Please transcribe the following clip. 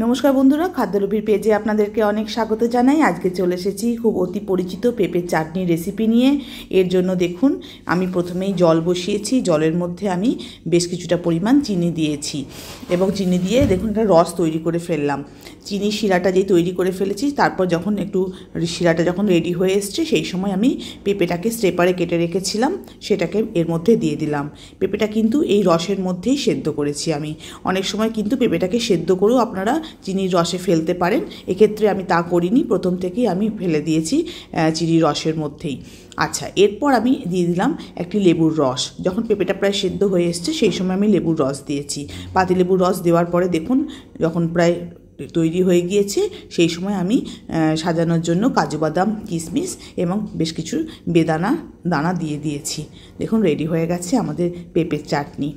নমস্কার বন্ধুরা, খাদ্যলোভীর পেজে আপনাদেরকে অনেক স্বাগত জানাই। আজকে চলে এসেছি খুব অতি পরিচিত পেঁপের চাটনির রেসিপি নিয়ে। এর জন্য দেখুন, আমি প্রথমেই জল বসিয়েছি। জলের মধ্যে আমি বেশ কিছুটা পরিমাণ চিনি দিয়েছি এবং চিনি দিয়ে দেখুন একটা রস তৈরি করে ফেললাম। চিনি শিরাটা যেই তৈরি করে ফেলেছি, তারপর যখন একটু শিরাটা যখন রেডি হয়ে এসছে, সেই সময় আমি পেঁপেটাকে স্টেপারে কেটে রেখেছিলাম, সেটাকে এর মধ্যে দিয়ে দিলাম। পেঁপেটা কিন্তু এই রসের মধ্যেই সেদ্ধ করেছি আমি। অনেক সময় কিন্তু পেঁপেটাকে সেদ্ধ করেও আপনারা চিনির রসে ফেলতে পারেন, এক্ষেত্রে আমি তা করিনি, প্রথম থেকেই আমি ফেলে দিয়েছি চিনির রসের মধ্যেই। আচ্ছা, এরপর আমি দিয়ে দিলাম একটি লেবুর রস। যখন পেঁপেটা প্রায় সেদ্ধ হয়ে এসছে, সেই সময় আমি লেবুর রস দিয়েছি। পাতিলেবুর রস দেওয়ার পরে দেখুন, যখন প্রায় তৈরি হয়ে গিয়েছে, সেই সময় আমি সাজানোর জন্য কাজু বাদাম, কিশমিশ এবং বেশ কিছু দানা দিয়ে দিয়েছি। দেখুন, রেডি হয়ে গেছে আমাদের পেঁপের চাটনি।